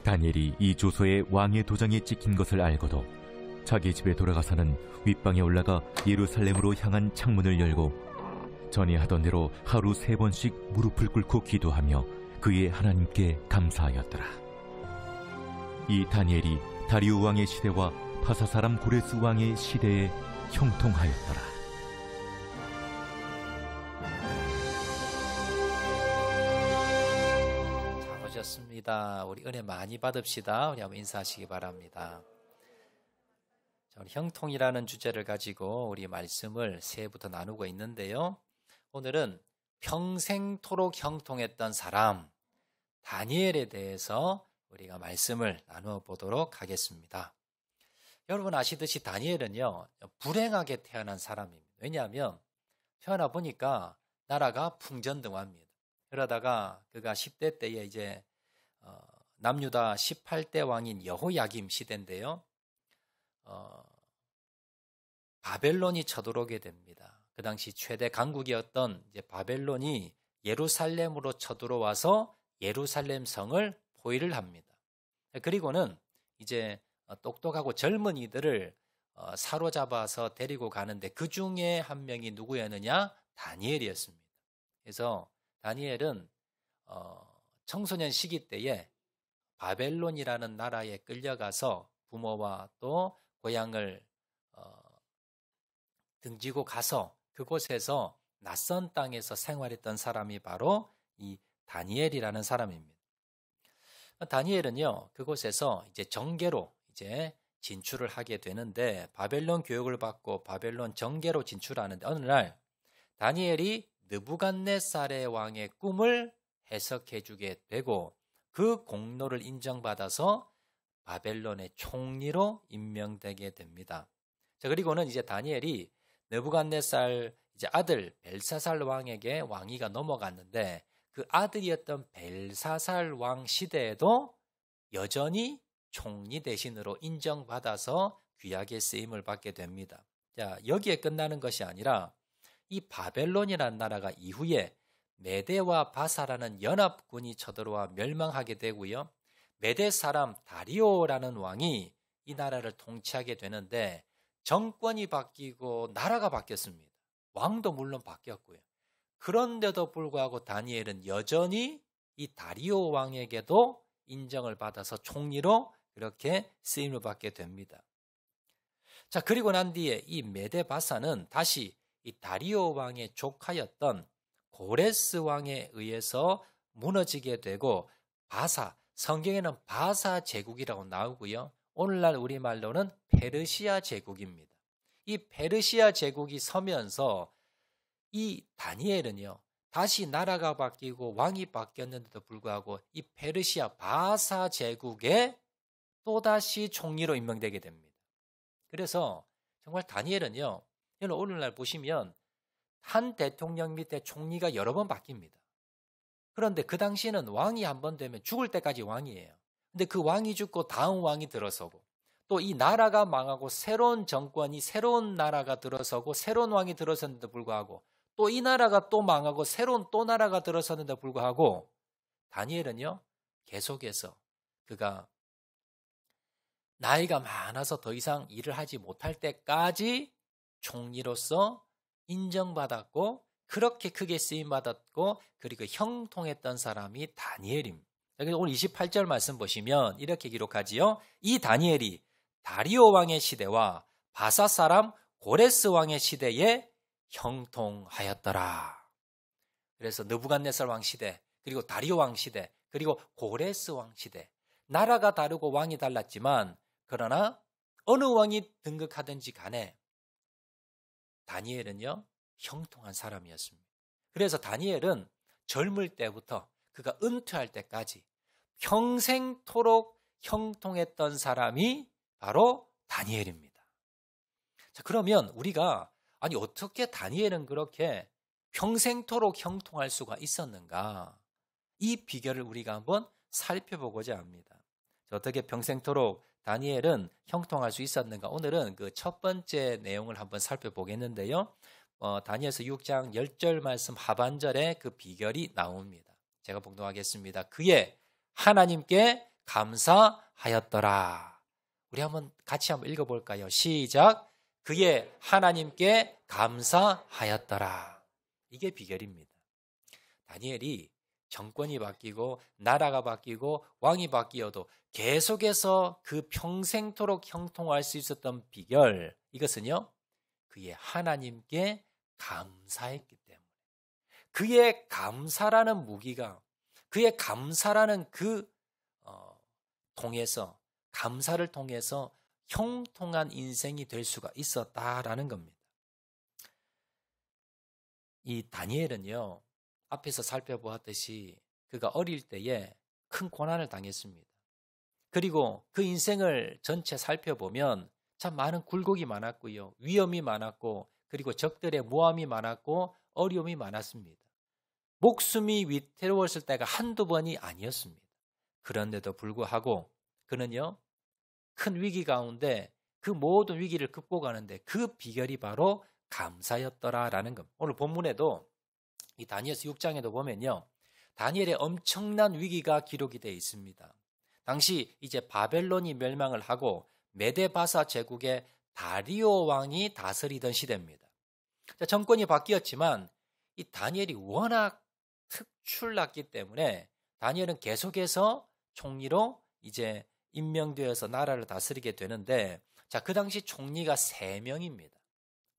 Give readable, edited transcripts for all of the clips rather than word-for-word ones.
다니엘이 이 조서에 왕의 도장이 찍힌 것을 알고도 자기 집에 돌아가서는 윗방에 올라가 예루살렘으로 향한 창문을 열고 전에 하던 대로 하루 3번씩 무릎을 꿇고 기도하며 그의 하나님께 감사하였더라. 이 다니엘이 다리오 왕의 시대와 바사 사람 고레스 왕의 시대에 형통하였더라. 잘 오셨습니다. 우리 은혜 많이 받읍시다. 우리 한번 인사하시기 바랍니다. 형통이라는 주제를 가지고 우리 말씀을 새해부터 나누고 있는데요. 오늘은 평생토록 형통했던 사람 다니엘에 대해서 우리가 말씀을 나누어 보도록 하겠습니다. 여러분 아시듯이 다니엘은요, 불행하게 태어난 사람입니다. 왜냐하면 태어나 보니까 나라가 풍전등화입니다. 그러다가 그가 10대 때에 이제 남유다 18대 왕인 여호야김 시대인데요. 바벨론이 쳐들어오게 됩니다. 그 당시 최대 강국이었던 이제 바벨론이 예루살렘으로 쳐들어와서 예루살렘 성을 포위를 합니다. 그리고는 이제 똑똑하고 젊은이들을 사로잡아서 데리고 가는데 그 중에 한 명이 누구였느냐? 다니엘이었습니다. 그래서 다니엘은 청소년 시기 때에 바벨론이라는 나라에 끌려가서 부모와 또 고향을 등지고 가서 그곳에서 낯선 땅에서 생활했던 사람이 바로 이 다니엘이라는 사람입니다. 다니엘은요, 그곳에서 이제 정계로 이제 진출을 하게 되는데 바벨론 교육을 받고 바벨론 정계로 진출하는데 어느 날 다니엘이 느부갓네살의 왕의 꿈을 해석해 주게 되고 그 공로를 인정받아서 바벨론의 총리로 임명되게 됩니다. 자, 그리고는 이제 다니엘이 느부갓네살 이제 아들 벨사살 왕에게 왕위가 넘어갔는데 그 아들이었던 벨사살 왕 시대에도 여전히 총리 대신으로 인정받아서 귀하게 쓰임을 받게 됩니다. 자, 여기에 끝나는 것이 아니라 이 바벨론이라는 나라가 이후에 메대와 바사라는 연합군이 쳐들어와 멸망하게 되고요. 메대 사람 다리오라는 왕이 이 나라를 통치하게 되는데 정권이 바뀌고 나라가 바뀌었습니다. 왕도 물론 바뀌었고요. 그런데도 불구하고 다니엘은 여전히 이 다리오 왕에게도 인정을 받아서 총리로 이렇게 쓰임을 받게 됩니다. 자, 그리고 난 뒤에 이 메데바사는 다시 이 다리오 왕의 조카였던 고레스 왕에 의해서 무너지게 되고 바사, 성경에는 바사 제국이라고 나오고요. 오늘날 우리말로는 페르시아 제국입니다. 이 페르시아 제국이 서면서 이 다니엘은요, 다시 나라가 바뀌고 왕이 바뀌었는데도 불구하고 이 페르시아 바사 제국에 또다시 총리로 임명되게 됩니다. 그래서 정말 다니엘은요, 오늘날 보시면 한 대통령 밑에 총리가 여러 번 바뀝니다. 그런데 그 당시에는 왕이 한 번 되면 죽을 때까지 왕이에요. 근데 그 왕이 죽고 다음 왕이 들어서고 또 이 나라가 망하고 새로운 정권이 새로운 나라가 들어서고 새로운 왕이 들어섰는데도 불구하고 또 이 나라가 또 망하고 새로운 또 나라가 들어섰는데도 불구하고 다니엘은요, 계속해서 그가 나이가 많아서 더 이상 일을 하지 못할 때까지 총리로서 인정받았고 그렇게 크게 쓰임받았고 그리고 형통했던 사람이 다니엘입니다. 그래서 오늘 28절 말씀 보시면 이렇게 기록하지요. 이 다니엘이 다리오 왕의 시대와 바사 사람 고레스 왕의 시대에 형통하였더라. 그래서 느부갓네살 왕 시대, 그리고 다리오 왕 시대, 그리고 고레스 왕 시대. 나라가 다르고 왕이 달랐지만 그러나 어느 왕이 등극하든지 간에 다니엘은요, 형통한 사람이었습니다. 그래서 다니엘은 젊을 때부터 그가 은퇴할 때까지 평생토록 형통했던 사람이 바로 다니엘입니다. 자, 그러면 우리가 아니 어떻게 다니엘은 그렇게 평생토록 형통할 수가 있었는가? 이 비결을 우리가 한번 살펴보고자 합니다. 어떻게 평생토록 다니엘은 형통할 수 있었는가? 오늘은 그 첫 번째 내용을 한번 살펴보겠는데요. 다니엘서 6장 10절 말씀 하반절에 그 비결이 나옵니다. 제가 봉독하겠습니다. 그의 하나님께 감사하였더라. 우리 같이 한번 읽어볼까요? 시작. 그의 하나님께 감사하였더라. 이게 비결입니다. 다니엘이 정권이 바뀌고 나라가 바뀌고 왕이 바뀌어도 계속해서 그 평생토록 형통할 수 있었던 비결, 이것은요, 그의 하나님께 감사했기 때문에, 그의 감사라는 무기가, 그의 감사라는 감사를 통해서 형통한 인생이 될 수가 있었다라는 겁니다. 이 다니엘은요, 앞에서 살펴보았듯이 그가 어릴 때에 큰 고난을 당했습니다. 그리고 그 인생을 전체 살펴보면 참 많은 굴곡이 많았고요, 위험이 많았고, 그리고 적들의 모함이 많았고, 어려움이 많았습니다. 목숨이 위태로웠을 때가 한두 번이 아니었습니다. 그런데도 불구하고 그는요, 큰 위기 가운데 그 모든 위기를 극복하는데 그 비결이 바로 감사였더라라는 겁니다. 오늘 본문에도 이 다니엘서 6장에도 보면요, 다니엘의 엄청난 위기가 기록이 되어 있습니다. 당시 이제 바벨론이 멸망을 하고 메데바사 제국의 다리오 왕이 다스리던 시대입니다. 정권이 바뀌었지만 이 다니엘이 워낙 특출났기 때문에 다니엘은 계속해서 총리로 이제 임명되어서 나라를 다스리게 되는데, 자, 그 당시 총리가 3명입니다.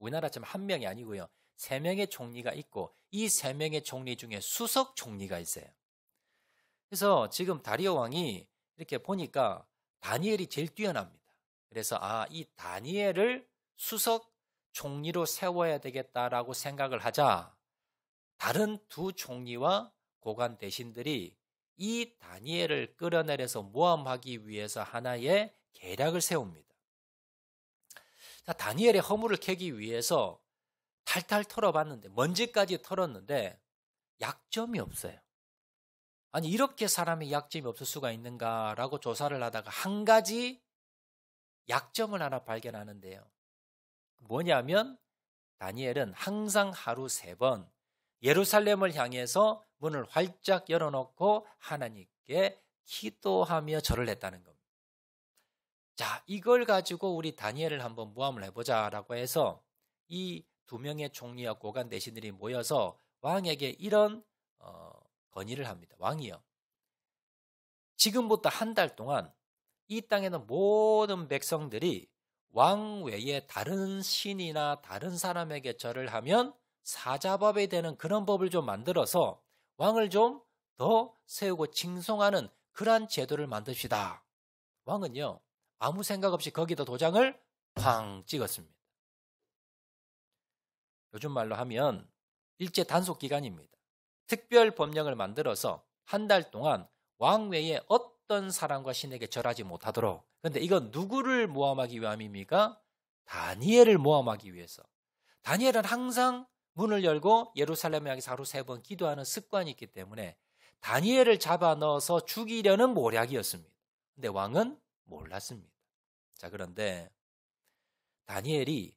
우리나라처럼 1명이 아니고요, 3명의 총리가 있고, 이 3명의 총리 중에 수석 총리가 있어요. 그래서 지금 다리오 왕이 이렇게 보니까 다니엘이 제일 뛰어납니다. 그래서 이 다니엘을 수석 총리로 세워야 되겠다라고 생각을 하자, 다른 2 총리와 고관 대신들이 이 다니엘을 끌어내려서 모함하기 위해서 하나의 계략을 세웁니다. 자, 다니엘의 허물을 캐기 위해서 탈탈 털어봤는데, 먼지까지 털었는데 약점이 없어요. 아니, 이렇게 사람이 약점이 없을 수가 있는가라고 조사를 하다가 한 가지 약점을 하나 발견하는데요. 뭐냐면 다니엘은 항상 하루 3번 예루살렘을 향해서 문을 활짝 열어놓고 하나님께 기도하며 절을 했다는 겁니다. 자, 이걸 가지고 우리 다니엘을 한번 모함을 해보자라고 해서 이 2명의 총리와 고관 대신들이 모여서 왕에게 이런 건의를 합니다. 왕이요, 지금부터 한 달 동안 이 땅에 있는 모든 백성들이 왕 외에 다른 신이나 다른 사람에게 절을 하면 사자법이 되는 그런 법을 좀 만들어서 왕을 좀 더 세우고 칭송하는 그러한 제도를 만듭시다. 왕은요, 아무 생각 없이 거기다 도장을 쾅 찍었습니다. 요즘 말로 하면 일제 단속 기간입니다. 특별 법령을 만들어서 한 달 동안 왕 외에 어떤 사람과 신에게 절하지 못하도록. 그런데 이건 누구를 모함하기 위함입니까? 다니엘을 모함하기 위해서. 다니엘은 항상 문을 열고 예루살렘에 향해서 하루 3번 기도하는 습관이 있기 때문에 다니엘을 잡아 넣어서 죽이려는 모략이었습니다. 근데 왕은 몰랐습니다. 자, 그런데 다니엘이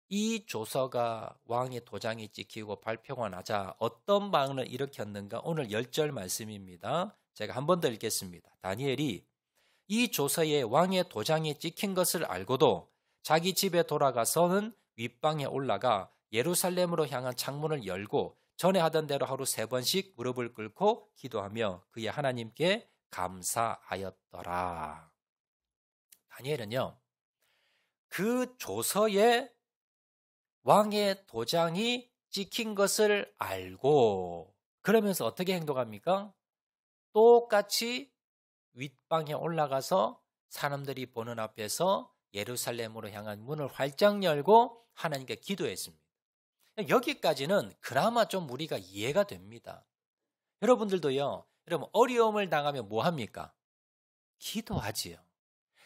이 조서가 왕의 도장이 찍히고 발표가 나자 어떤 반응을 일으켰는가, 오늘 10절 말씀입니다. 제가 한 번 더 읽겠습니다. 다니엘이 이 조서에 왕의 도장이 찍힌 것을 알고도 자기 집에 돌아가서는 윗방에 올라가 예루살렘으로 향한 창문을 열고 전에 하던 대로 하루 3번씩 무릎을 꿇고 기도하며 그의 하나님께 감사하였더라. 다니엘은요, 그 조서에 왕의 도장이 찍힌 것을 알고 그러면서 어떻게 행동합니까? 똑같이 윗방에 올라가서 사람들이 보는 앞에서 예루살렘으로 향한 문을 활짝 열고 하나님께 기도했습니다. 여기까지는 그나마 좀 우리가 이해가 됩니다. 여러분들도요, 여러분 어려움을 당하면 뭐 합니까? 기도하지요.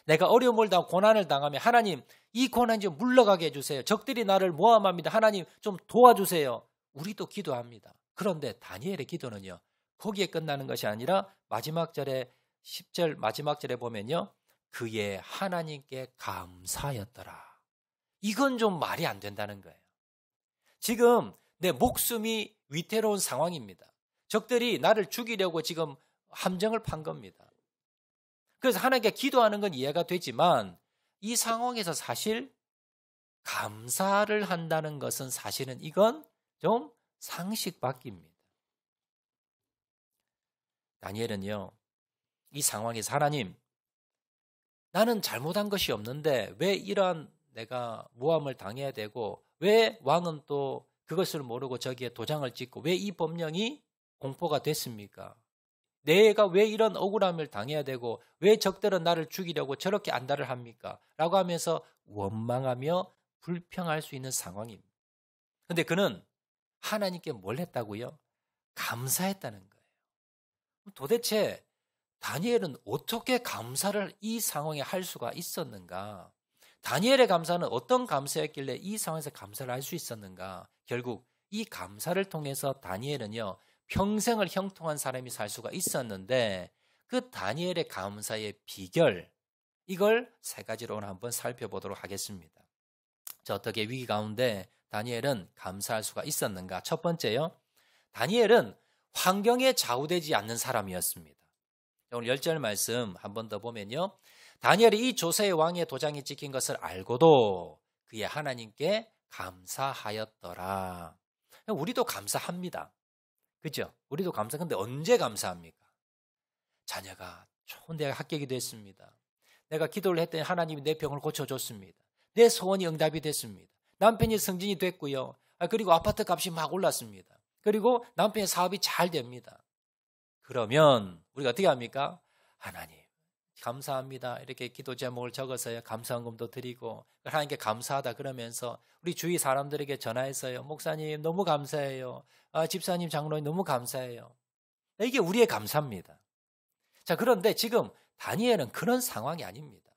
내가 어려움을 당하고 고난을 당하면 하나님, 이 고난 좀 물러가게 해주세요. 적들이 나를 모함합니다. 하나님 좀 도와주세요. 우리도 기도합니다. 그런데 다니엘의 기도는요, 거기에 끝나는 것이 아니라 마지막 절에 10절 마지막 절에 보면요, 그의 하나님께 감사였더라. 이건 좀 말이 안 된다는 거예요. 지금 내 목숨이 위태로운 상황입니다. 적들이 나를 죽이려고 지금 함정을 판 겁니다. 그래서 하나님께 기도하는 건 이해가 되지만 이 상황에서 사실 감사를 한다는 것은 사실은 이건 좀 상식 밖입니다. 다니엘은요, 이 상황에서 하나님, 나는 잘못한 것이 없는데 왜 이러한 내가 모함을 당해야 되고 왜 왕은 또 그것을 모르고 저기에 도장을 찍고 왜 이 법령이 공포가 됐습니까? 내가 왜 이런 억울함을 당해야 되고 왜 적들은 나를 죽이려고 저렇게 안달을 합니까? 라고 하면서 원망하며 불평할 수 있는 상황입니다. 그런데 그는 하나님께 뭘 했다고요? 감사했다는 거예요. 도대체 다니엘은 어떻게 감사를 이 상황에 할 수가 있었는가? 다니엘의 감사는 어떤 감사였길래 이 상황에서 감사를 할 수 있었는가? 결국 이 감사를 통해서 다니엘은요, 평생을 형통한 사람이 살 수가 있었는데 그 다니엘의 감사의 비결, 이걸 세 가지로 오늘 한번 살펴보도록 하겠습니다. 자, 어떻게 위기 가운데 다니엘은 감사할 수가 있었는가? 첫 번째요, 다니엘은 환경에 좌우되지 않는 사람이었습니다. 오늘 10절 말씀 한 번 더 보면요, 다니엘이 이 조세의 왕의 도장이 찍힌 것을 알고도 그의 하나님께 감사하였더라. 우리도 감사합니다. 그죠? 우리도 감사. 근데 언제 감사합니까? 자녀가 좋은 대학 합격이 됐습니다. 내가 기도를 했더니 하나님이 내 병을 고쳐줬습니다. 내 소원이 응답이 됐습니다. 남편이 승진이 됐고요. 그리고 아파트 값이 막 올랐습니다. 그리고 남편의 사업이 잘 됩니다. 그러면 우리가 어떻게 합니까? 하나님 감사합니다. 이렇게 기도 제목을 적어서요, 감사헌금도 드리고 하나님께 감사하다 그러면서 우리 주위 사람들에게 전화했어요. 목사님 너무 감사해요. 집사님, 장로님 너무 감사해요. 이게 우리의 감사입니다. 자, 그런데 지금 다니엘은 그런 상황이 아닙니다.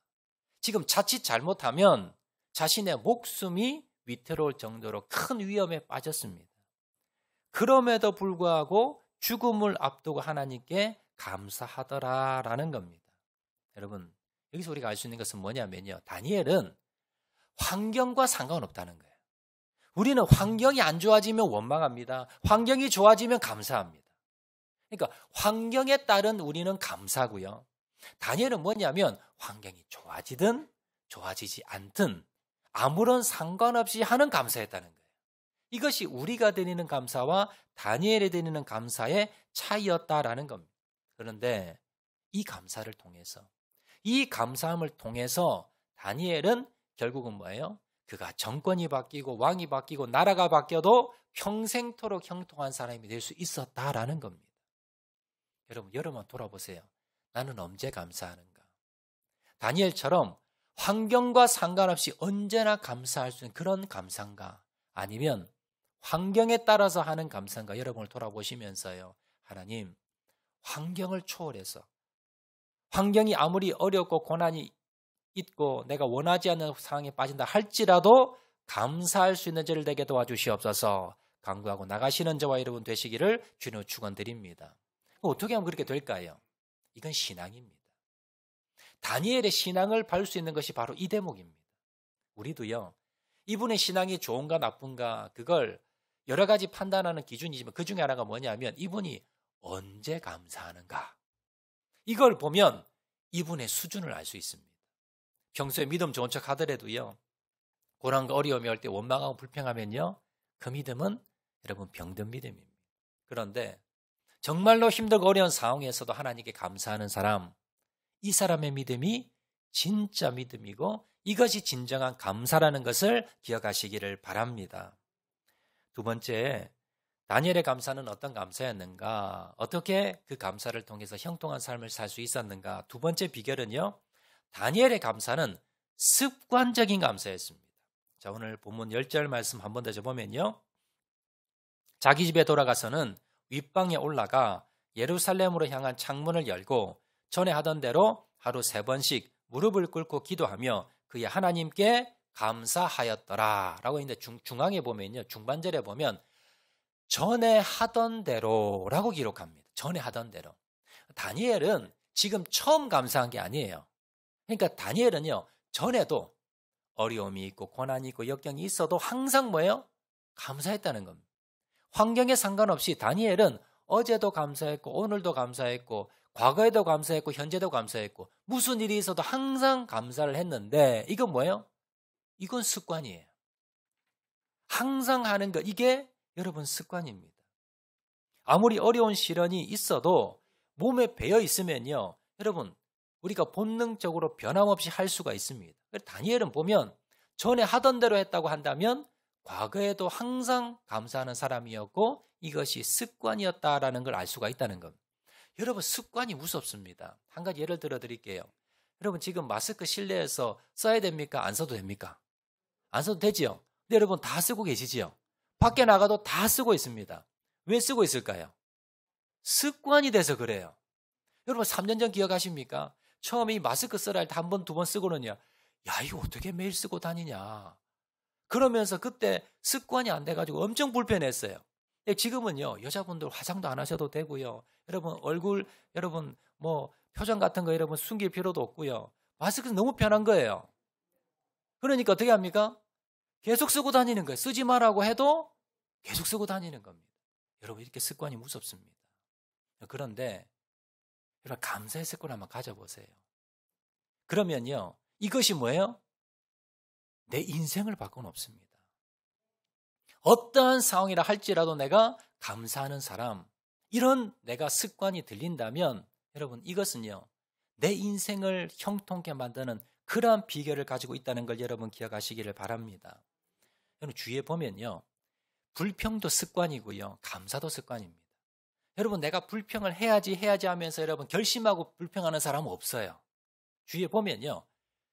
지금 자칫 잘못하면 자신의 목숨이 위태로울 정도로 큰 위험에 빠졌습니다. 그럼에도 불구하고 죽음을 앞두고 하나님께 감사하더라라는 겁니다. 여러분, 여기서 우리가 알 수 있는 것은 뭐냐면요, 다니엘은 환경과 상관없다는 거예요. 우리는 환경이 안 좋아지면 원망합니다. 환경이 좋아지면 감사합니다. 그러니까 환경에 따른 우리는 감사고요. 다니엘은 뭐냐면 환경이 좋아지든 좋아지지 않든 아무런 상관없이 하는 감사였다는 거예요. 이것이 우리가 드리는 감사와 다니엘이 드리는 감사의 차이였다라는 겁니다. 그런데 이 감사를 통해서, 이 감사함을 통해서 다니엘은 결국은 뭐예요? 그가 정권이 바뀌고 왕이 바뀌고 나라가 바뀌어도 평생토록 형통한 사람이 될 수 있었다라는 겁니다. 여러분, 여러분 돌아보세요. 나는 언제 감사하는가? 다니엘처럼 환경과 상관없이 언제나 감사할 수 있는 그런 감사인가? 아니면 환경에 따라서 하는 감사인가? 여러분을 돌아보시면서요, 하나님, 환경을 초월해서 환경이 아무리 어렵고 고난이 있고 내가 원하지 않는 상황에 빠진다 할지라도 감사할 수 있는 저를 되게 도와주시옵소서 간구하고 나가시는 저와 여러분 되시기를 주님으로 축원드립니다. 어떻게 하면 그렇게 될까요? 이건 신앙입니다. 다니엘의 신앙을 볼 수 있는 것이 바로 이 대목입니다. 우리도요, 이분의 신앙이 좋은가 나쁜가 그걸 여러 가지 판단하는 기준이지만 그 중에 하나가 뭐냐면 이분이 언제 감사하는가, 이걸 보면 이분의 수준을 알 수 있습니다. 평소에 믿음 좋은 척 하더라도요, 고난과 어려움이 올 때 원망하고 불평하면요, 그 믿음은 여러분 병든 믿음입니다. 그런데 정말로 힘들고 어려운 상황에서도 하나님께 감사하는 사람, 이 사람의 믿음이 진짜 믿음이고 이것이 진정한 감사라는 것을 기억하시기를 바랍니다. 두 번째, 다니엘의 감사는 어떤 감사였는가? 어떻게 그 감사를 통해서 형통한 삶을 살 수 있었는가? 두 번째 비결은요, 다니엘의 감사는 습관적인 감사였습니다. 자, 오늘 본문 10절 말씀 한 번 더 보면요, 자기 집에 돌아가서는 윗방에 올라가 예루살렘으로 향한 창문을 열고 전에 하던 대로 하루 3번씩 무릎을 꿇고 기도하며 그의 하나님께 감사하였더라 라고 있는데 중앙에 보면요, 중반절에 보면 전에 하던 대로라고 기록합니다. 전에 하던 대로. 다니엘은 지금 처음 감사한 게 아니에요. 그러니까 다니엘은요, 전에도 어려움이 있고 고난이 있고 역경이 있어도 항상 뭐예요? 감사했다는 겁니다. 환경에 상관없이 다니엘은 어제도 감사했고 오늘도 감사했고 과거에도 감사했고 현재도 감사했고 무슨 일이 있어도 항상 감사를 했는데 이건 뭐예요? 이건 습관이에요. 항상 하는 것, 이게 여러분 습관입니다. 아무리 어려운 시련이 있어도 몸에 배어 있으면요, 여러분 우리가 본능적으로 변함없이 할 수가 있습니다. 다니엘은 보면 전에 하던 대로 했다고 한다면 과거에도 항상 감사하는 사람이었고 이것이 습관이었다라는 걸 알 수가 있다는 겁니다. 여러분 습관이 무섭습니다. 한 가지 예를 들어 드릴게요. 여러분 지금 마스크 실내에서 써야 됩니까? 안 써도 됩니까? 안 써도 되지요? 근데 여러분 다 쓰고 계시지요? 밖에 나가도 다 쓰고 있습니다. 왜 쓰고 있을까요? 습관이 돼서 그래요. 여러분 3년 전 기억하십니까? 처음에 이 마스크 쓰라 할 때 한 번, 두 번 쓰고는요. 야, 이거 어떻게 매일 쓰고 다니냐. 그러면서 그때 습관이 안 돼가지고 엄청 불편했어요. 근데 지금은요, 여자분들 화장도 안 하셔도 되고요. 여러분 얼굴, 여러분 뭐 표정 같은 거 여러분 숨길 필요도 없고요. 마스크는 너무 편한 거예요. 그러니까 어떻게 합니까? 계속 쓰고 다니는 거예요. 쓰지 말라고 해도 계속 쓰고 다니는 겁니다. 여러분 이렇게 습관이 무섭습니다. 그런데 여러분 감사의 습관 한번 가져보세요. 그러면요, 이것이 뭐예요? 내 인생을 바꿔놓습니다. 어떠한 상황이라 할지라도 내가 감사하는 사람, 이런 내가 습관이 들린다면 여러분 이것은요, 내 인생을 형통케 만드는 그러한 비결을 가지고 있다는 걸 여러분 기억하시기를 바랍니다. 여러분 주위에 보면요, 불평도 습관이고요, 감사도 습관입니다. 여러분 내가 불평을 해야지 하면서 여러분 결심하고 불평하는 사람은 없어요. 주위에 보면요,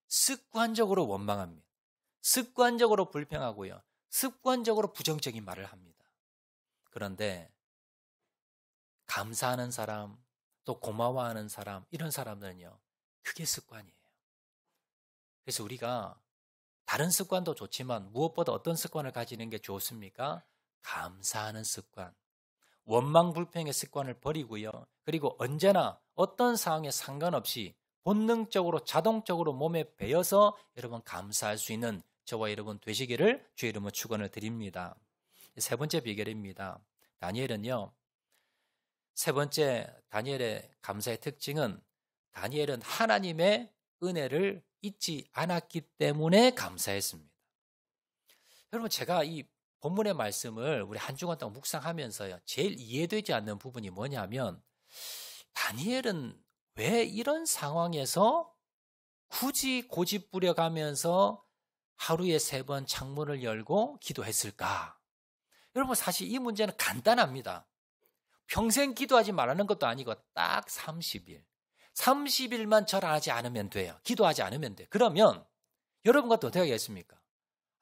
습관적으로 원망합니다. 습관적으로 불평하고요, 습관적으로 부정적인 말을 합니다. 그런데 감사하는 사람, 또 고마워하는 사람, 이런 사람들은요, 그게 습관이에요. 그래서 우리가 다른 습관도 좋지만 무엇보다 어떤 습관을 가지는 게 좋습니까? 감사하는 습관. 원망 불평의 습관을 버리고요. 그리고 언제나 어떤 상황에 상관없이 본능적으로 자동적으로 몸에 배어서 여러분 감사할 수 있는 저와 여러분 되시기를 주의 이름으로 축원을 드립니다. 세 번째 비결입니다. 다니엘은요, 세 번째 다니엘의 감사의 특징은 다니엘은 하나님의 은혜를 잊지 않았기 때문에 감사했습니다. 여러분 제가 이 본문의 말씀을 우리 한 주간 동안 묵상하면서요, 제일 이해되지 않는 부분이 뭐냐면 다니엘은 왜 이런 상황에서 굳이 고집 부려가면서 하루에 3번 창문을 열고 기도했을까? 여러분 사실 이 문제는 간단합니다. 평생 기도하지 말라는 것도 아니고 딱 30일. 30일만 절하지 않으면 돼요. 기도하지 않으면 돼요. 그러면 여러분 같은 어떻게 하겠습니까?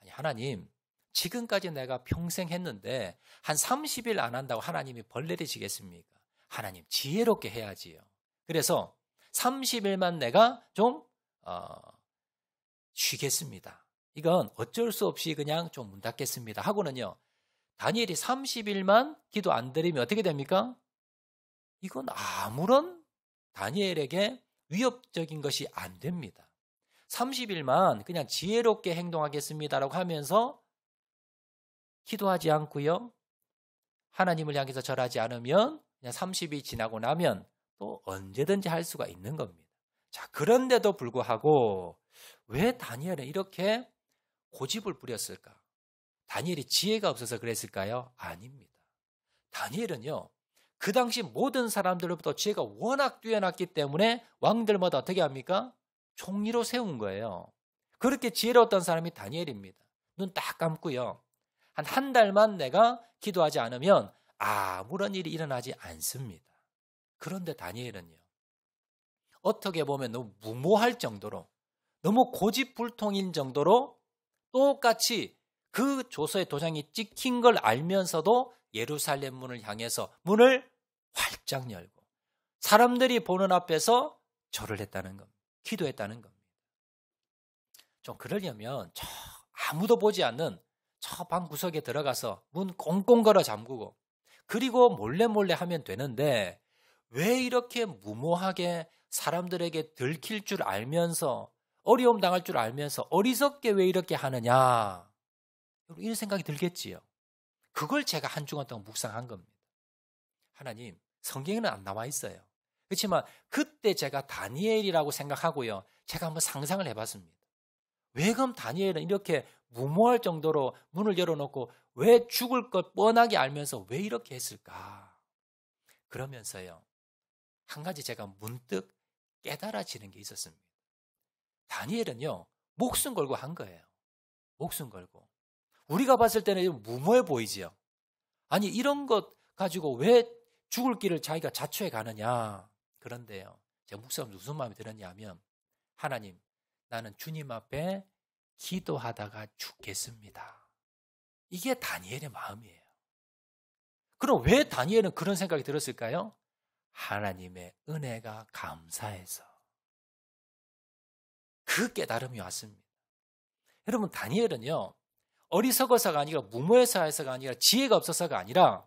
아니 하나님, 지금까지 내가 평생 했는데 한 30일 안 한다고 하나님이 벌 내리시겠습니까? 하나님 지혜롭게 해야지요. 그래서 30일만 내가 좀 쉬겠습니다. 이건 어쩔 수 없이 그냥 좀 문 닫겠습니다 하고는요, 다니엘이 30일만 기도 안 드리면 어떻게 됩니까? 이건 아무런 다니엘에게 위협적인 것이 안 됩니다. 30일만 그냥 지혜롭게 행동하겠습니다라고 하면서 기도하지 않고요, 하나님을 향해서 절하지 않으면 그냥 30이 지나고 나면 또 언제든지 할 수가 있는 겁니다. 자, 그런데도 불구하고 왜 다니엘은 이렇게 고집을 부렸을까? 다니엘이 지혜가 없어서 그랬을까요? 아닙니다. 다니엘은요, 그 당시 모든 사람들로부터 지혜가 워낙 뛰어났기 때문에 왕들마다 어떻게 합니까? 총리로 세운 거예요. 그렇게 지혜로웠던 사람이 다니엘입니다. 눈 딱 감고요, 한 달만 내가 기도하지 않으면 아무런 일이 일어나지 않습니다. 그런데 다니엘은요, 어떻게 보면 너무 무모할 정도로, 너무 고집불통인 정도로 똑같이 그 조서의 도장이 찍힌 걸 알면서도 예루살렘 문을 향해서 문을 활짝 열고 사람들이 보는 앞에서 절을 했다는 겁니다. 기도했다는 겁니다. 좀 그러려면 저 아무도 보지 않는 저 방 구석에 들어가서 문 꽁꽁 걸어 잠그고 그리고 몰래 하면 되는데 왜 이렇게 무모하게 사람들에게 들킬 줄 알면서 어려움 당할 줄 알면서 어리석게 왜 이렇게 하느냐, 이런 생각이 들겠지요. 그걸 제가 한 주간 동안 묵상한 겁니다. 하나님, 성경에는 안 나와 있어요. 그렇지만 그때 제가 다니엘이라고 생각하고요. 제가 한번 상상을 해봤습니다. 왜 그럼 다니엘은 이렇게 무모할 정도로 문을 열어놓고 왜 죽을 것 뻔하게 알면서 왜 이렇게 했을까? 그러면서요. 한 가지 제가 문득 깨달아지는 게 있었습니다. 다니엘은요. 목숨 걸고 한 거예요. 목숨 걸고. 우리가 봤을 때는 무모해 보이지요. 아니 이런 것 가지고 왜 죽을 길을 자기가 자초해 가느냐. 그런데요. 제가 목사님 무슨 마음이 들었냐면 하나님 나는 주님 앞에 기도하다가 죽겠습니다. 이게 다니엘의 마음이에요. 그럼 왜 다니엘은 그런 생각이 들었을까요? 하나님의 은혜가 감사해서. 그 깨달음이 왔습니다. 여러분 다니엘은요. 어리석어서가 아니라 무모해서가 아니라 지혜가 없어서가 아니라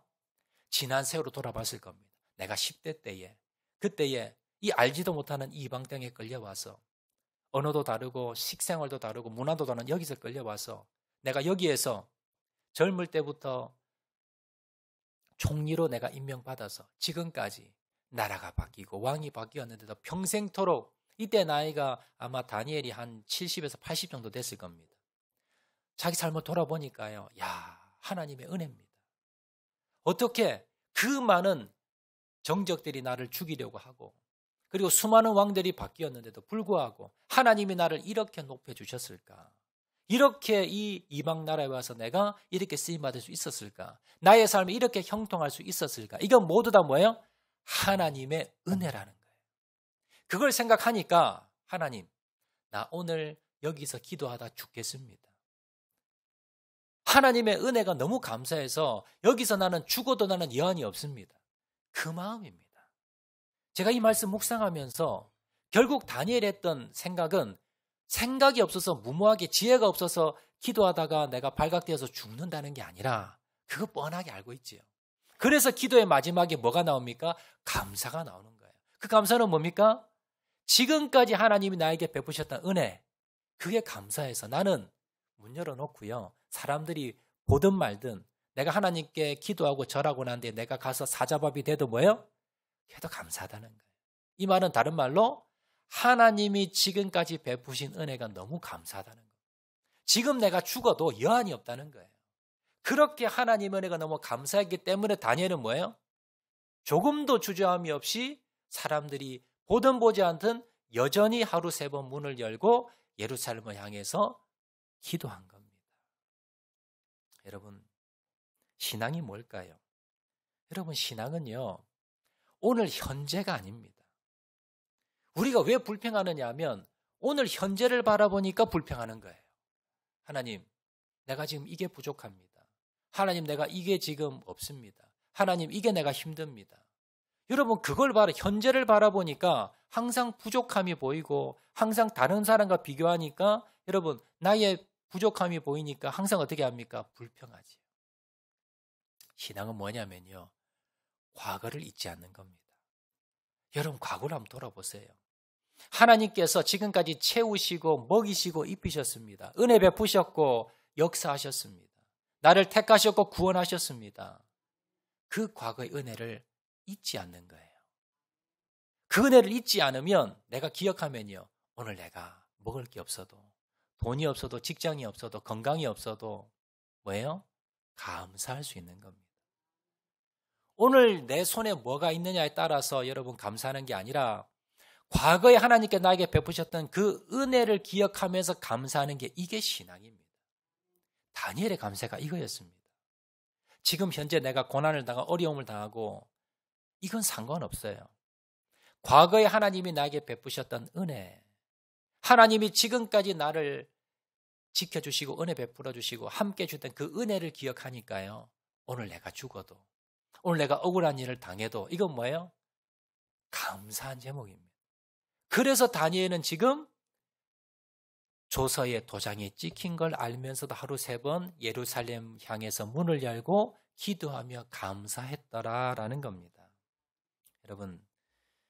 지난 세월로 돌아봤을 겁니다. 내가 10대 때에 그때에 이 알지도 못하는 이방 땅에 끌려와서 언어도 다르고 식생활도 다르고 문화도 다른 여기서 끌려와서 내가 여기에서 젊을 때부터 총리로 내가 임명받아서 지금까지 나라가 바뀌고 왕이 바뀌었는데도 평생토록 이때 나이가 아마 다니엘이 한 70에서 80 정도 됐을 겁니다. 자기 삶을 돌아보니까요. 야, 하나님의 은혜입니다. 어떻게 그 많은 정적들이 나를 죽이려고 하고 그리고 수많은 왕들이 바뀌었는데도 불구하고 하나님이 나를 이렇게 높여주셨을까? 이렇게 이 이방 나라에 와서 내가 이렇게 쓰임받을 수 있었을까? 나의 삶이 이렇게 형통할 수 있었을까? 이건 모두 다 뭐예요? 하나님의 은혜라는 거예요. 그걸 생각하니까 하나님, 나 오늘 여기서 기도하다 죽겠습니다. 하나님의 은혜가 너무 감사해서 여기서 나는 죽어도 나는 여한이 없습니다. 그 마음입니다. 제가 이 말씀 묵상하면서 결국 다니엘이 했던 생각은 생각이 없어서 무모하게 지혜가 없어서 기도하다가 내가 발각되어서 죽는다는 게 아니라 그거 뻔하게 알고 있지요. 그래서 기도의 마지막에 뭐가 나옵니까? 감사가 나오는 거예요. 그 감사는 뭡니까? 지금까지 하나님이 나에게 베푸셨던 은혜, 그게 감사해서 나는 문 열어놓고요. 사람들이 보든 말든 내가 하나님께 기도하고 절하고 난 뒤에 내가 가서 사자밥이 돼도 뭐예요? 그래도 감사하다는 거예요. 이 말은 다른 말로 하나님이 지금까지 베푸신 은혜가 너무 감사하다는 거예요. 지금 내가 죽어도 여한이 없다는 거예요. 그렇게 하나님의 은혜가 너무 감사했기 때문에 다니엘은 뭐예요? 조금도 주저함이 없이 사람들이 보든 보지 않든 여전히 하루 3번 문을 열고 예루살렘을 향해서 기도한 겁니다. 여러분, 신앙이 뭘까요? 여러분, 신앙은요, 오늘 현재가 아닙니다. 우리가 왜 불평하느냐 하면 오늘 현재를 바라보니까 불평하는 거예요. 하나님, 내가 지금 이게 부족합니다. 하나님, 내가 이게 지금 없습니다. 하나님, 이게 내가 힘듭니다. 여러분, 그걸 현재를 바라보니까 항상 부족함이 보이고 항상 다른 사람과 비교하니까 여러분, 나의 부족함이 보이니까 항상 어떻게 합니까? 불평하지요. 신앙은 뭐냐면요. 과거를 잊지 않는 겁니다. 여러분, 과거를 한번 돌아보세요. 하나님께서 지금까지 채우시고 먹이시고 입히셨습니다. 은혜 베푸셨고 역사하셨습니다. 나를 택하셨고 구원하셨습니다. 그 과거의 은혜를 잊지 않는 거예요. 그 은혜를 잊지 않으면 내가 기억하면요. 오늘 내가 먹을 게 없어도 돈이 없어도 직장이 없어도 건강이 없어도 뭐예요? 감사할 수 있는 겁니다. 오늘 내 손에 뭐가 있느냐에 따라서 여러분 감사하는 게 아니라 과거에 하나님께 나에게 베푸셨던 그 은혜를 기억하면서 감사하는 게 이게 신앙입니다. 다니엘의 감사가 이거였습니다. 지금 현재 내가 고난을 당하고 어려움을 당하고 이건 상관없어요. 과거에 하나님이 나에게 베푸셨던 은혜, 하나님이 지금까지 나를 지켜주시고 은혜 베풀어 주시고 함께 주던 그 은혜를 기억하니까요. 오늘 내가 죽어도 오늘 내가 억울한 일을 당해도 이건 뭐예요? 감사한 제목입니다. 그래서 다니엘은 지금 조서의 도장이 찍힌 걸 알면서도 하루 3번 예루살렘 향해서 문을 열고 기도하며 감사했더라라는 겁니다. 여러분,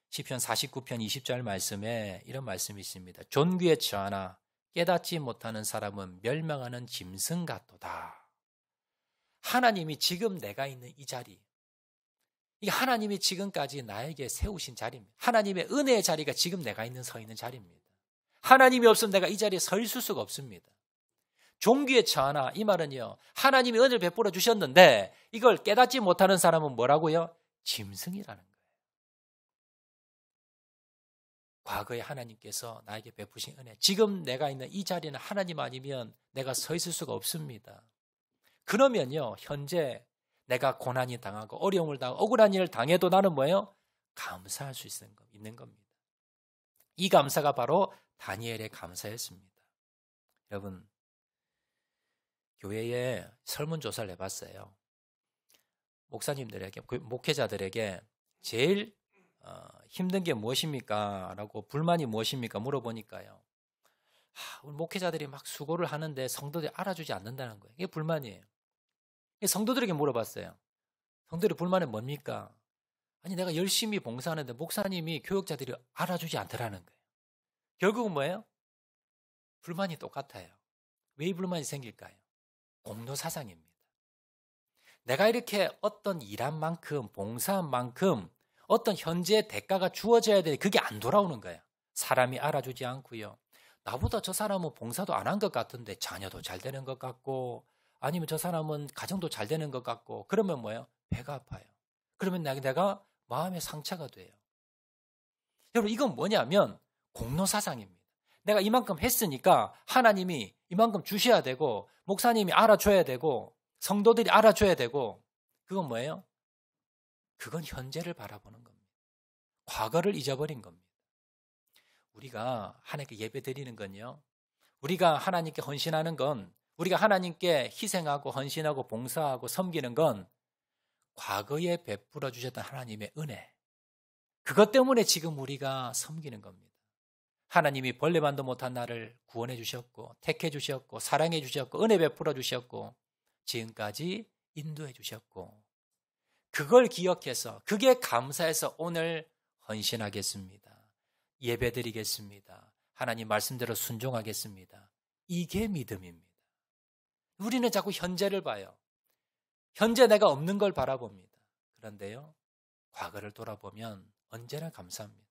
시편 49편 20절 말씀에 이런 말씀이 있습니다. 존귀에 처하나 깨닫지 못하는 사람은 멸망하는 짐승 같도다. 하나님이 지금 내가 있는 이 자리, 이게 하나님이 지금까지 나에게 세우신 자리입니다. 하나님의 은혜의 자리가 지금 내가 서 있는 자리입니다. 하나님이 없으면 내가 이 자리에 서 있을 수가 없습니다. 종기에 처하나, 이 말은요, 하나님이 은혜를 베풀어 주셨는데 이걸 깨닫지 못하는 사람은 뭐라고요? 짐승이라는 거예요. 과거에 하나님께서 나에게 베푸신 은혜, 지금 내가 있는 이 자리는 하나님 아니면 내가 서 있을 수가 없습니다. 그러면요, 현재 내가 고난이 당하고 어려움을 당하고 억울한 일을 당해도 나는 뭐예요? 감사할 수 있는 겁니다. 이 감사가 바로 다니엘의 감사였습니다. 여러분, 교회에 설문조사를 해봤어요. 목사님들에게, 목회자들에게 제일 힘든 게 무엇입니까? 라고, 불만이 무엇입니까? 물어보니까요, 우리 목회자들이 막 수고를 하는데 성도들이 알아주지 않는다는 거예요. 이게 불만이에요. 성도들에게 물어봤어요. 성도들의 불만은 뭡니까? 아니, 내가 열심히 봉사하는데 목사님이, 교역자들이 알아주지 않더라는 거예요. 결국은 뭐예요? 불만이 똑같아요. 왜 이 불만이 생길까요? 공로사상입니다. 내가 이렇게 어떤 일한 만큼, 봉사한 만큼 어떤 현재의 대가가 주어져야 되는데 그게 안 돌아오는 거예요. 사람이 알아주지 않고요. 나보다 저 사람은 봉사도 안 한 것 같은데 자녀도 잘 되는 것 같고, 아니면 저 사람은 가정도 잘 되는 것 같고, 그러면 뭐예요? 배가 아파요. 그러면 내가 마음에 상처가 돼요. 여러분, 이건 뭐냐면 공로사상입니다. 내가 이만큼 했으니까 하나님이 이만큼 주셔야 되고, 목사님이 알아줘야 되고, 성도들이 알아줘야 되고, 그건 뭐예요? 그건 현재를 바라보는 겁니다. 과거를 잊어버린 겁니다. 우리가 하나님께 예배 드리는 건요, 우리가 하나님께 헌신하는 건, 우리가 하나님께 희생하고 헌신하고 봉사하고 섬기는 건 과거에 베풀어 주셨던 하나님의 은혜, 그것 때문에 지금 우리가 섬기는 겁니다. 하나님이 벌레만도 못한 나를 구원해 주셨고, 택해 주셨고, 사랑해 주셨고, 은혜 베풀어 주셨고, 지금까지 인도해 주셨고, 그걸 기억해서, 그게 감사해서 오늘 헌신하겠습니다. 예배 드리겠습니다. 하나님 말씀대로 순종하겠습니다. 이게 믿음입니다. 우리는 자꾸 현재를 봐요. 현재 내가 없는 걸 바라봅니다. 그런데요, 과거를 돌아보면 언제나 감사합니다.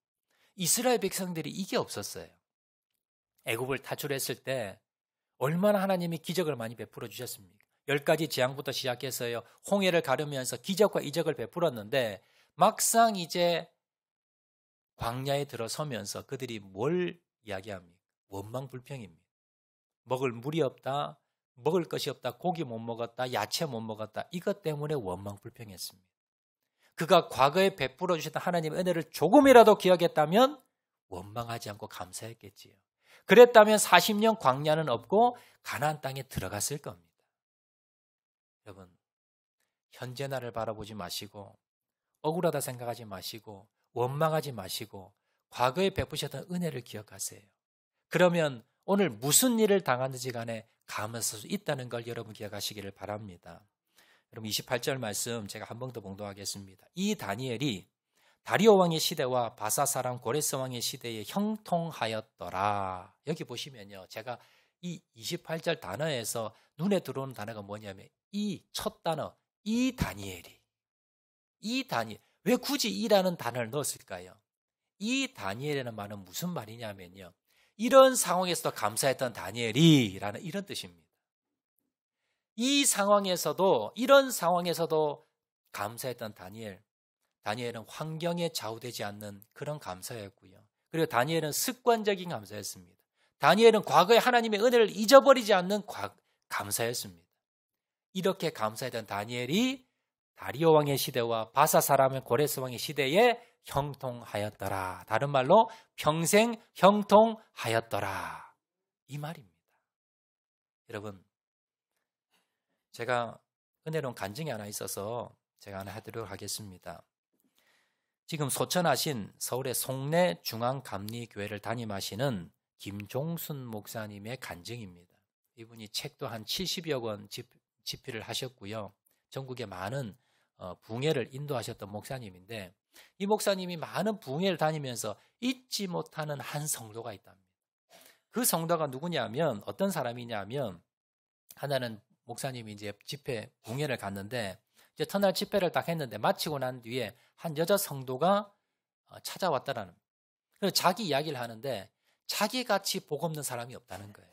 이스라엘 백성들이 이게 없었어요. 애굽을 탈출했을 때 얼마나 하나님이 기적을 많이 베풀어 주셨습니까? 10가지 재앙부터 시작해서요, 홍해를 가르면서 기적과 이적을 베풀었는데, 막상 이제 광야에 들어서면서 그들이 뭘 이야기합니까? 원망불평입니다. 먹을 물이 없다, 먹을 것이 없다, 고기 못 먹었다, 야채 못 먹었다, 이것 때문에 원망불평했습니다. 그가 과거에 베풀어 주셨던 하나님의 은혜를 조금이라도 기억했다면 원망하지 않고 감사했겠지요. 그랬다면 40년 광야는 없고 가나안 땅에 들어갔을 겁니다. 여러분, 현재 나를 바라보지 마시고, 억울하다 생각하지 마시고, 원망하지 마시고, 과거에 베푸셨던 은혜를 기억하세요. 그러면 오늘 무슨 일을 당하는지 간에 감사할 수 있다는 걸 여러분 기억하시기를 바랍니다. 여러분, 28절 말씀 제가 한 번 더 봉독하겠습니다. 이 다니엘이 다리오 왕의 시대와 바사 사람 고레스 왕의 시대에 형통하였더라. 여기 보시면요, 제가 이 28절 단어에서 눈에 들어오는 단어가 뭐냐면 이 첫 단어, 이 다니엘이. 이 다니엘. 왜 굳이 이라는 단어를 넣었을까요? 이 다니엘이라는 말은 무슨 말이냐면요, 이런 상황에서도 감사했던 다니엘이라는 이런 뜻입니다. 이 상황에서도, 이런 상황에서도 감사했던 다니엘은 환경에 좌우되지 않는 그런 감사였고요. 그리고 다니엘은 습관적인 감사였습니다. 다니엘은 과거에 하나님의 은혜를 잊어버리지 않는 감사였습니다. 이렇게 감사했던 다니엘이 다리오 왕의 시대와 바사 사람의 고레스 왕의 시대에 형통하였더라. 다른 말로 평생 형통하였더라. 이 말입니다. 여러분, 제가 은혜로운 간증이 하나 있어서 제가 하나 해드리도록 하겠습니다. 지금 소천하신 서울의 송내 중앙감리교회를 담임하시는 김종순 목사님의 간증입니다. 이분이 책도 한 70여 권 집필을 하셨고요. 전국에 많은 부흥회를 인도하셨던 목사님인데, 이 목사님이 많은 부흥회를 다니면서 잊지 못하는 한 성도가 있답니다. 그 성도가 누구냐면, 어떤 사람이냐면, 하나는 목사님이 이제 집회 부흥회를 갔는데, 이제 터날 집회를 딱 했는데 마치고 난 뒤에 한 여자 성도가 찾아왔다라는. 그래서 자기 이야기를 하는데 자기같이 복 없는 사람이 없다는 거예요.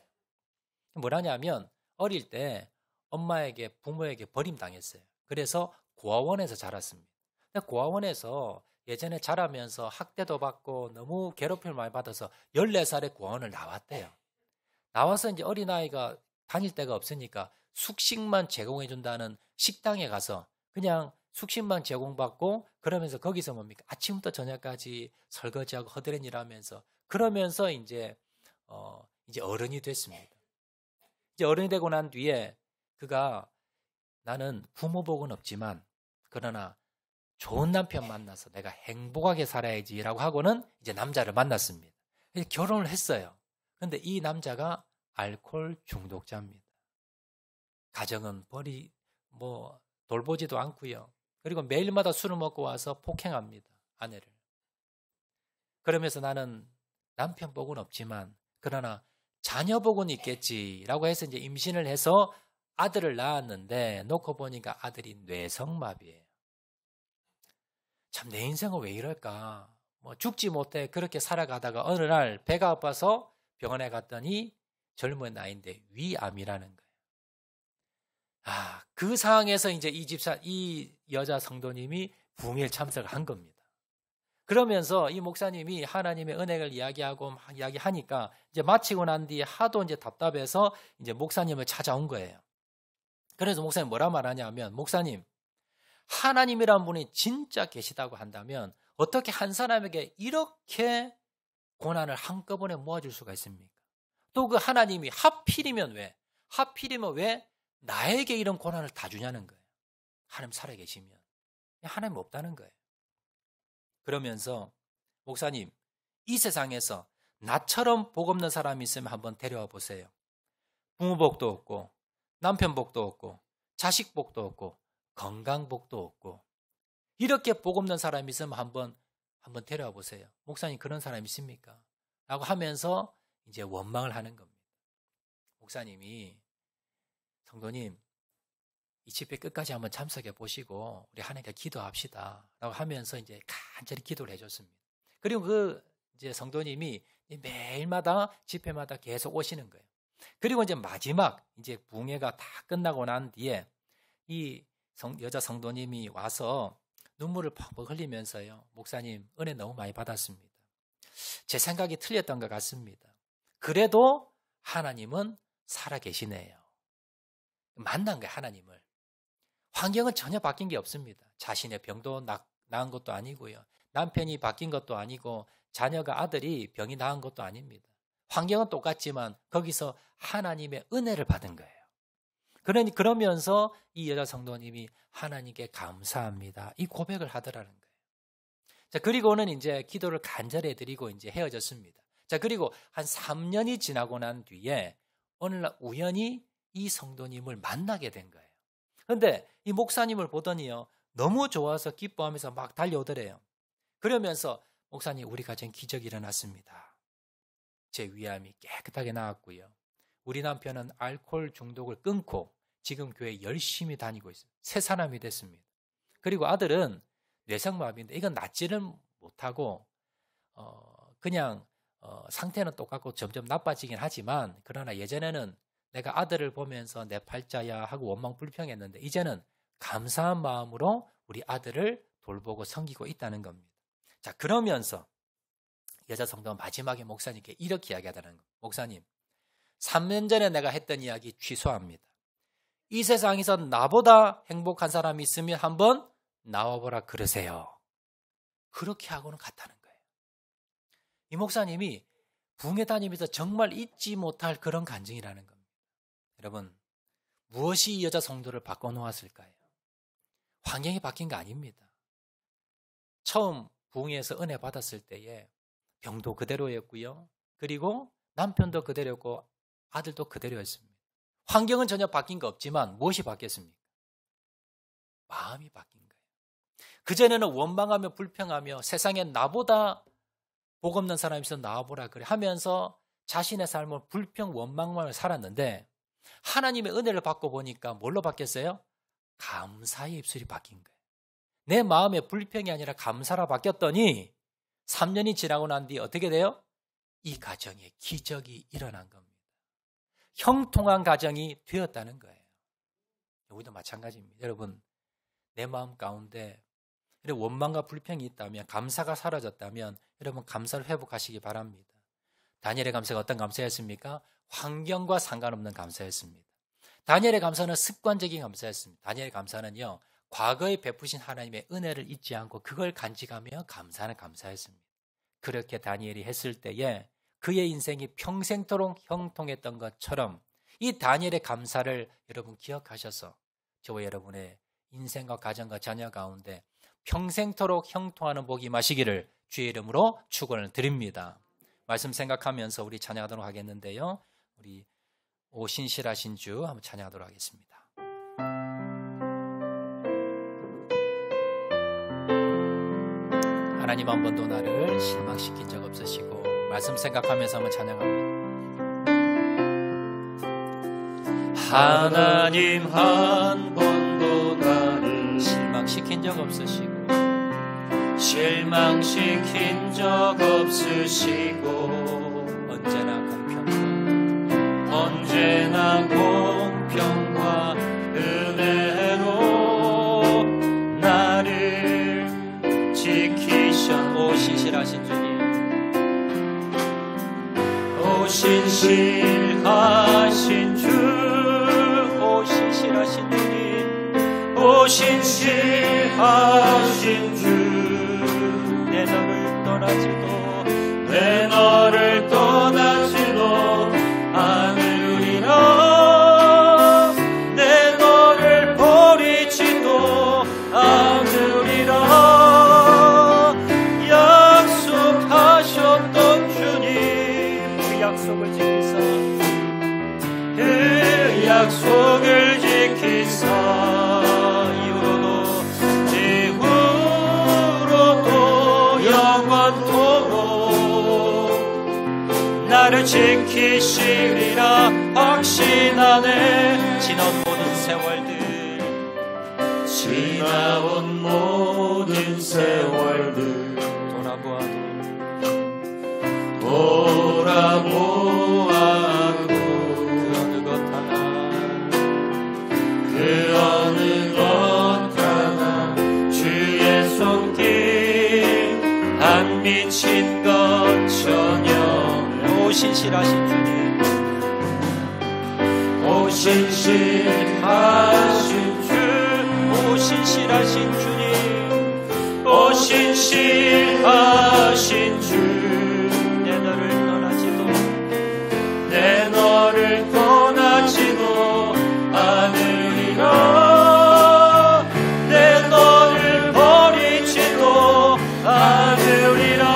뭐라냐면 어릴 때 엄마에게 부모에게 버림당했어요. 그래서 고아원에서 자랐습니다. 근데 고아원에서 예전에 자라면서 학대도 받고 너무 괴롭힘을 많이 받아서 14살에 고아원을 나왔대요. 나와서 이제 어린아이가 다닐 데가 없으니까 숙식만 제공해준다는 식당에 가서 그냥 숙식만 제공받고 그러면서 거기서 뭡니까? 아침부터 저녁까지 설거지하고 허드렛 일하면서 그러면서 이제 어른이 됐습니다. 이제 어른이 되고 난 뒤에 그가 나는 부모 복은 없지만 그러나 좋은 남편 만나서 내가 행복하게 살아야지라고 하고는 이제 남자를 만났습니다. 결혼을 했어요. 근데 이 남자가 알코올 중독자입니다. 가정은 돌보지도 않고요. 그리고 매일마다 술을 먹고 와서 폭행합니다. 아내를. 그러면서 나는 남편 복은 없지만 그러나 자녀 복은 있겠지라고 해서 이제 임신을 해서 아들을 낳았는데 놓고 보니까 아들이 뇌성마비예요. 참 내 인생은 왜 이럴까? 죽지 못해 그렇게 살아가다가 어느 날 배가 아파서 병원에 갔더니 젊은 나이인데 위암이라는 거예요. 그 상황에서 이제 이 여자 성도님이 부흥회에 참석을 한 겁니다. 그러면서 이 목사님이 하나님의 은혜를 이야기하니까 이제 마치고 난 뒤에 하도 이제 답답해서 이제 목사님을 찾아온 거예요. 그래서 목사님 뭐라 말하냐면 목사님 하나님이란 분이 진짜 계시다고 한다면 어떻게 한 사람에게 이렇게 고난을 한꺼번에 모아줄 수가 있습니까? 또 그 하나님이 하필이면 왜 나에게 이런 고난을 다 주냐는 거예요. 하나님 살아계시면 하나님 없다는 거예요. 그러면서 목사님 이 세상에서 나처럼 복 없는 사람이 있으면 한번 데려와 보세요. 부모 복도 없고 남편 복도 없고 자식 복도 없고 건강 복도 없고 이렇게 복 없는 사람이 있으면 한번 데려와 보세요. 목사님 그런 사람 있습니까? 라고 하면서 이제 원망을 하는 겁니다. 목사님이 성도님 이 집회 끝까지 한번 참석해 보시고 우리 하나님께 기도합시다 라고 하면서 이제 간절히 기도를 해줬습니다. 그리고 이제 성도님이 매일마다 집회마다 계속 오시는 거예요. 그리고 이제 마지막 이제 부흥회가 다 끝나고 난 뒤에 이 여자 성도님이 와서 눈물을 퍽퍽 흘리면서요. 목사님 은혜 너무 많이 받았습니다. 제 생각이 틀렸던 것 같습니다. 그래도 하나님은 살아계시네요. 만난 거예요, 하나님을. 환경은 전혀 바뀐 게 없습니다. 자신의 병도 나은 것도 아니고요. 남편이 바뀐 것도 아니고 자녀가 아들이 병이 나은 것도 아닙니다. 환경은 똑같지만 거기서 하나님의 은혜를 받은 거예요. 그러면서 이 여자 성도님이 하나님께 감사합니다. 이 고백을 하더라는 거예요. 자, 그리고는 이제 기도를 간절히 드리고 이제 헤어졌습니다. 자, 그리고 한 3년이 지나고 난 뒤에 어느 날 우연히 이 성도님을 만나게 된 거예요. 그런데 이 목사님을 보더니요. 너무 좋아서 기뻐하면서 막 달려오더래요. 그러면서 목사님 우리 가정에 기적이 일어났습니다. 제 위암이 깨끗하게 나았고요. 우리 남편은 알코올 중독을 끊고 지금 교회 열심히 다니고 있어요. 새 사람이 됐습니다. 그리고 아들은 뇌성마비인데 이건 낫지는 못하고 그냥 상태는 똑같고 점점 나빠지긴 하지만 그러나 예전에는 내가 아들을 보면서 내 팔자야 하고 원망 불평했는데 이제는 감사한 마음으로 우리 아들을 돌보고 섬기고 있다는 겁니다. 자, 그러면서 여자 성도가 마지막에 목사님께 이렇게 이야기하다는 겁니다. 목사님 3년 전에 내가 했던 이야기 취소합니다. 이 세상에서 나보다 행복한 사람이 있으면 한번 나와보라 그러세요. 그렇게 하고는 갔다는 거예요. 이 목사님이 부흥회 다니면서 정말 잊지 못할 그런 간증이라는 겁니다. 여러분, 무엇이 이 여자 성도를 바꿔놓았을까요? 환경이 바뀐 거 아닙니다. 처음 부흥회에서 은혜 받았을 때에 병도 그대로였고요. 그리고 남편도 그대로였고 아들도 그대로였습니다. 환경은 전혀 바뀐 거 없지만 무엇이 바뀌었습니까? 마음이 바뀐 거예요. 그전에는 원망하며 불평하며 세상에 나보다 복 없는 사람이 있어 나와보라 그래 하면서 자신의 삶을 불평 원망만 살았는데 하나님의 은혜를 받고 보니까 뭘로 바뀌었어요? 감사의 입술이 바뀐 거예요. 내 마음의 불평이 아니라 감사라 바뀌었더니 3년이 지나고 난 뒤 어떻게 돼요? 이 가정에 기적이 일어난 겁니다. 형통한 가정이 되었다는 거예요. 여기도 마찬가지입니다. 여러분, 내 마음 가운데 원망과 불평이 있다면, 감사가 사라졌다면 여러분 감사를 회복하시기 바랍니다. 다니엘의 감사가 어떤 감사였습니까? 환경과 상관없는 감사였습니다. 다니엘의 감사는 습관적인 감사였습니다. 다니엘의 감사는요, 과거에 베푸신 하나님의 은혜를 잊지 않고 그걸 간직하며 감사하는 감사였습니다. 그렇게 다니엘이 했을 때에 그의 인생이 평생토록 형통했던 것처럼 이 다니엘의 감사를 여러분 기억하셔서 저와 여러분의 인생과 가정과 자녀 가운데 평생토록 형통하는 복이 임하시기를 주의 이름으로 축원을 드립니다. 말씀 생각하면서 우리 찬양하도록 하겠는데요. 우리 오 신실하신 주 한번 찬양하도록 하겠습니다. 하나님 한 번도 나를 실망시킨 적 없으시고, 말씀 생각하면서 한번 찬양합니다. 하나님 한 번도 나를 실망시킨 적 없으시고, 실망시킨 적 없으시고, 언제나 공평과 은혜로 나를 지키셔. 오 신실하신 주님, 오 신실하신 주, 오 신실하신 주님, 오 신실하신 주, 내 너를 떠나지도 않으리라. 내 너를 버리지도 않으리라. 약속하셨던 주님, 그 약속을 지키사, 그 약속을 지키사 나를 지키시리라 확신하네. 지나온 모든 세월들, 지나온 모든 세월들 돌아보아도 그 어느 것 하나 주의 손길 안 미친 것 전혀. 오 신실하신 주님, 오 신실하신 주, 오 신실하신 주님, 오 신실하신 주, 내 너를 떠나지도 않으리라. 내 너를 버리지도 않으리라.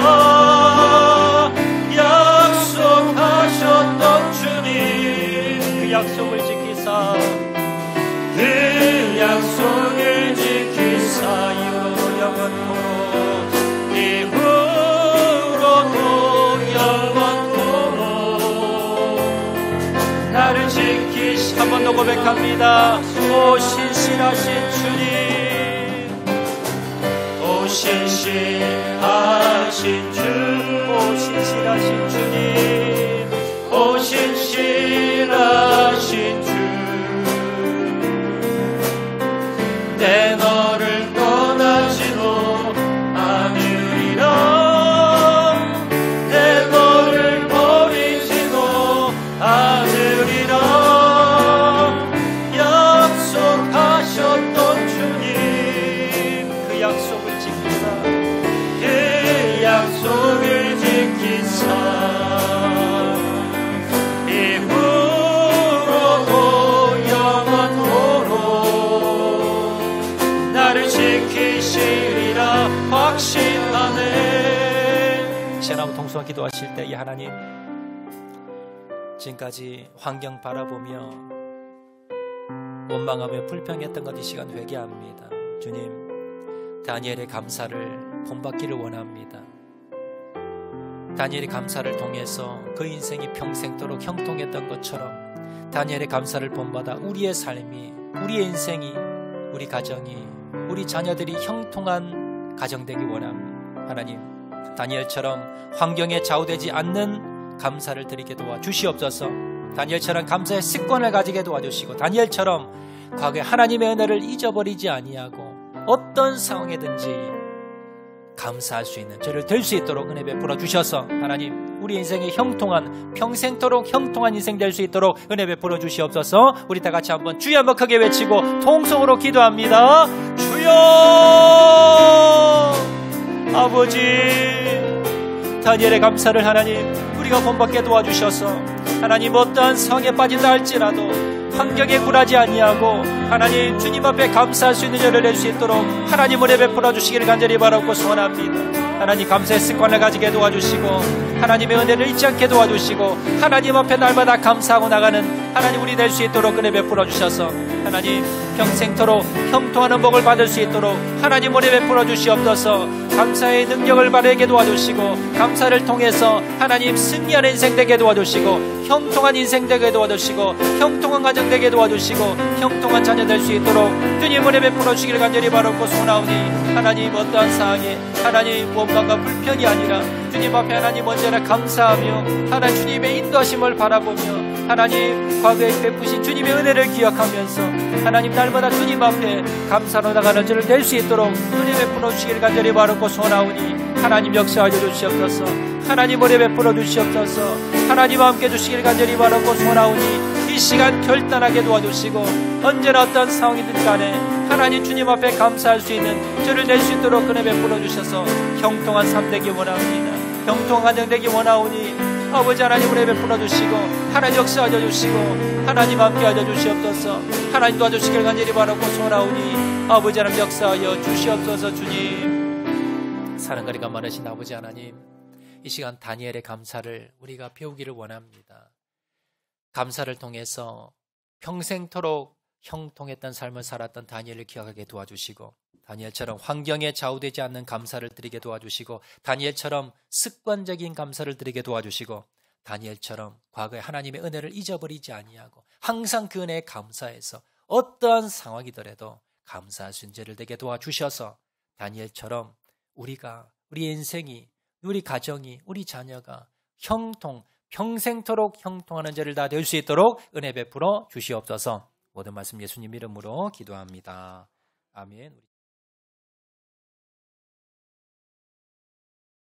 약속하셨던 주님, 그 약속을 지키사, 그 약속을 지키사 이후로도 영원토록 나를 지키시. 한 번 더 고백합니다. 오 신실하신 주님, 오 신실하신 주, 오 신실하신 주님, 오 신실하신 주, 내 너를 떠나지도 않으리라. 내 너를 버리지도 않으리라. 약속하셨던 주님, 그 약속을 지키사, 그 약속을 지키사 이후로도 영원토록 나를 지키시리라 확신하네. 시원하고 통수와 기도하실 때 이 하나님, 지금까지 환경 바라보며 원망하며 불평했던 것 이 시간 회개합니다. 주님, 다니엘의 감사를 본받기를 원합니다. 다니엘의 감사를 통해서 그 인생이 평생도록 형통했던 것처럼 다니엘의 감사를 본받아 우리의 삶이, 우리의 인생이 우리 가정이, 우리 자녀들이 형통한 가정 되기 원합니다. 하나님, 다니엘처럼 환경에 좌우되지 않는 감사를 드리게 도와주시옵소서. 다니엘처럼 감사의 습관을 가지게 도와주시고, 다니엘처럼 과거에 하나님의 은혜를 잊어버리지 아니하고 어떤 상황에든지 감사할 수 있는 저를 될 수 있도록 은혜 베풀어 주셔서 하나님, 우리 인생의 형통한, 평생토록 형통한 인생 될 수 있도록 은혜 베풀어 주시옵소서. 우리 다 같이 한번 주여 한번 크게 외치고 통성으로 기도합니다. 주여! 아버지, 다니엘의 감사를 하나님 우리가 본받게 도와주셔서 하나님 어떠한 상황에 빠진다 할지라도 환경에 굴하지 아니하고 하나님 주님 앞에 감사할 수 있는 저를 낼 수 있도록 하나님 은혜 베풀어 주시기를 간절히 바라고 소원합니다. 하나님 감사의 습관을 가지게 도와주시고 하나님의 은혜를 잊지 않게 도와주시고 하나님 앞에 날마다 감사하고 나가는 하나님 우리 될 수 있도록 은혜 베풀어 주셔서 하나님 평생토록 형통하는 복을 받을 수 있도록 하나님 은혜 베풀어 주시옵소서. 감사의 능력을 발휘하게 도와주시고 감사를 통해서 하나님 승리하는 인생 되게 도와주시고 형통한 인생 되게 도와주시고 형통한 가정 되게 도와주시고 형통한 자녀 될 수 있도록 주님 은혜 베풀어 주시기를 간절히 바라고 소원하오니 하나님 어떠한 상황에 하나님 원망과 불편이 아니라 주님 앞에 하나님 언제나 감사하며 하나님 주님의 인도하심을 바라보며 하나님 과거에 베푸신 주님의 은혜를 기억하면서 하나님 날마다 주님 앞에 감사로 나가는 저를 될 수 있도록 은혜 베풀어 주시기를 간절히 바라고 소원하오니 하나님 역사하여 주시옵소서. 하나님 은혜 베풀어 주시옵소서. 하나님과 함께 주시기를 간절히 바라고 소원하오니 이 시간 결단하게 도와주시고 언제나 어떤 상황이든 간에 하나님 주님 앞에 감사할 수 있는 저를 낼 수 있도록 은혜 베풀어 주셔서 형통한 삶 되기 원합니다. 형통한 가정 되기 원하오니 아버지 하나님 은혜 베풀어 주시고 하나님 역사하여 주시고 하나님 함께 하여 주시옵소서. 하나님 도와주시기를 간절히 바라고 소원하오니 아버지 하나님 역사하여 주시옵소서. 주님, 사랑거리가 많으신 아버지 하나님, 이 시간 다니엘의 감사를 우리가 배우기를 원합니다. 감사를 통해서 평생토록 형통했던 삶을 살았던 다니엘을 기억하게 도와주시고 다니엘처럼 환경에 좌우되지 않는 감사를 드리게 도와주시고 다니엘처럼 습관적인 감사를 드리게 도와주시고 다니엘처럼 과거에 하나님의 은혜를 잊어버리지 아니하고 항상 그 은혜에 감사해서 어떠한 상황이더라도 감사할 수 있는 죄를 되게 도와주셔서 다니엘처럼 우리가, 우리 인생이, 우리 가정이, 우리 자녀가 형통, 평생토록 형통하는 죄를 다 될 수 있도록 은혜 베풀어 주시옵소서. 모든 말씀 예수님 이름으로 기도합니다. 아멘.